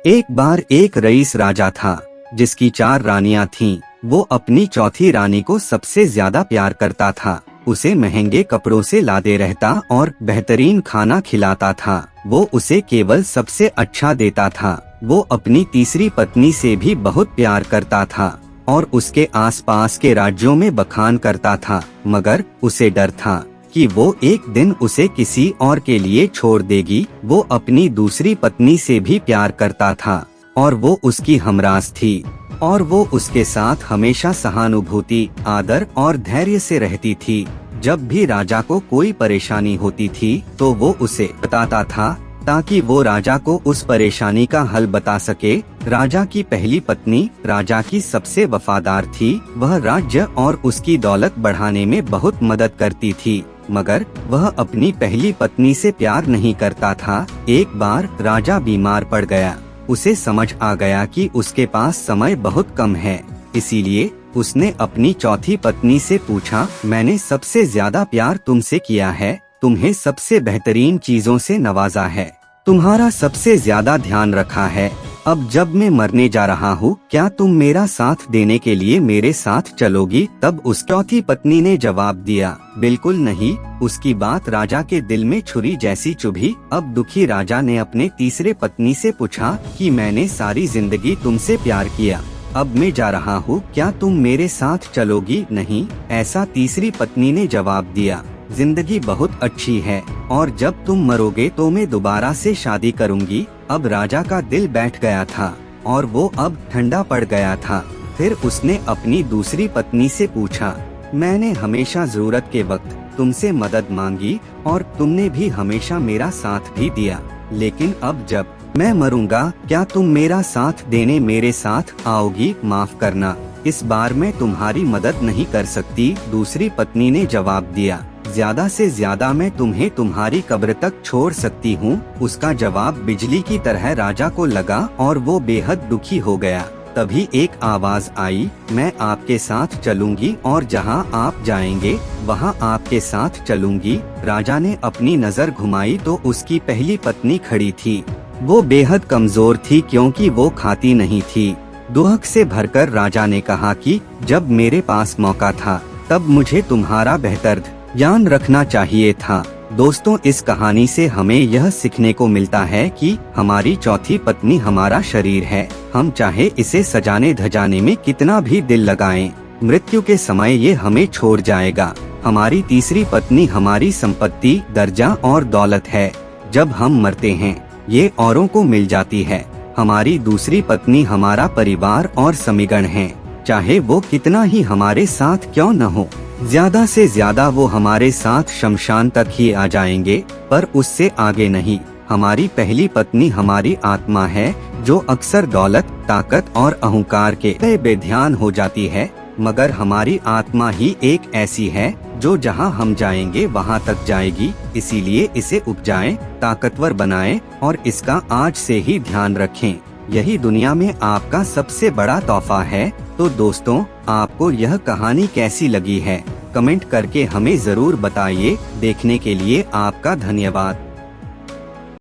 एक बार एक रईस राजा था जिसकी 4 रानियां थीं। वो अपनी चौथी रानी को सबसे ज्यादा प्यार करता था। उसे महंगे कपड़ों से लादे रहता और बेहतरीन खाना खिलाता था। वो उसे केवल सबसे अच्छा देता था। वो अपनी तीसरी पत्नी से भी बहुत प्यार करता था और उसके आसपास के राज्यों में बखान करता था, मगर उसे डर था कि वो एक दिन उसे किसी और के लिए छोड़ देगी। वो अपनी दूसरी पत्नी से भी प्यार करता था और वो उसकी हमराज थी और वो उसके साथ हमेशा सहानुभूति, आदर और धैर्य से रहती थी। जब भी राजा को कोई परेशानी होती थी तो वो उसे बताता था ताकि वो राजा को उस परेशानी का हल बता सके। राजा की पहली पत्नी राजा की सबसे वफादार थी। वह राज्य और उसकी दौलत बढ़ाने में बहुत मदद करती थी, मगर वह अपनी पहली पत्नी से प्यार नहीं करता था। एक बार राजा बीमार पड़ गया। उसे समझ आ गया कि उसके पास समय बहुत कम है, इसीलिए उसने अपनी चौथी पत्नी से पूछा, मैंने सबसे ज्यादा प्यार तुमसे किया है, तुम्हें सबसे बेहतरीन चीजों से नवाजा है, तुम्हारा सबसे ज्यादा ध्यान रखा है। अब जब मैं मरने जा रहा हूँ, क्या तुम मेरा साथ देने के लिए मेरे साथ चलोगी? तब उस चौथी पत्नी ने जवाब दिया, बिल्कुल नहीं। उसकी बात राजा के दिल में छुरी जैसी चुभी। अब दुखी राजा ने अपने तीसरे पत्नी से पूछा कि मैंने सारी जिंदगी तुमसे प्यार किया, अब मैं जा रहा हूँ, क्या तुम मेरे साथ चलोगी? नहीं, ऐसा तीसरी पत्नी ने जवाब दिया। जिंदगी बहुत अच्छी है और जब तुम मरोगे तो मैं दोबारा से शादी करूंगी। अब राजा का दिल बैठ गया था और वो अब ठंडा पड़ गया था। फिर उसने अपनी दूसरी पत्नी से पूछा, मैंने हमेशा जरूरत के वक्त तुमसे मदद मांगी और तुमने भी हमेशा मेरा साथ भी दिया, लेकिन अब जब मैं मरूंगा, क्या तुम मेरा साथ देने मेरे साथ आओगी? माफ करना, इस बार मैं तुम्हारी मदद नहीं कर सकती। दूसरी पत्नी ने जवाब दिया, ज्यादा से ज्यादा मैं तुम्हें तुम्हारी कब्र तक छोड़ सकती हूँ। उसका जवाब बिजली की तरह राजा को लगा और वो बेहद दुखी हो गया। तभी एक आवाज आई, मैं आपके साथ चलूंगी और जहाँ आप जाएंगे वहाँ आपके साथ चलूंगी। राजा ने अपनी नजर घुमाई तो उसकी पहली पत्नी खड़ी थी। वो बेहद कमजोर थी क्योंकि वो खाती नहीं थी। दुख से भरकर राजा ने कहा कि जब मेरे पास मौका था तब मुझे तुम्हारा बेहतर ध्यान रखना चाहिए था। दोस्तों, इस कहानी से हमें यह सीखने को मिलता है कि हमारी चौथी पत्नी हमारा शरीर है। हम चाहे इसे सजाने धजाने में कितना भी दिल लगाएं, मृत्यु के समय ये हमें छोड़ जाएगा। हमारी तीसरी पत्नी हमारी संपत्ति, दर्जा और दौलत है। जब हम मरते हैं ये औरों को मिल जाती है। हमारी दूसरी पत्नी हमारा परिवार और समीगण है, चाहे वो कितना ही हमारे साथ क्यों न हो। ज्यादा से ज्यादा वो हमारे साथ शमशान तक ही आ जाएंगे, पर उससे आगे नहीं। हमारी पहली पत्नी हमारी आत्मा है जो अक्सर दौलत, ताकत और अहंकार के बेध्यान हो जाती है, मगर हमारी आत्मा ही एक ऐसी है जो जहां हम जाएंगे वहां तक जाएगी। इसीलिए इसे उपजाएं, ताकतवर बनाएं और इसका आज से ही ध्यान रखें। यही दुनिया में आपका सबसे बड़ा तोहफा है। तो दोस्तों, आपको यह कहानी कैसी लगी है? कमेंट करके हमें जरूर बताइए। देखने के लिए आपका धन्यवाद।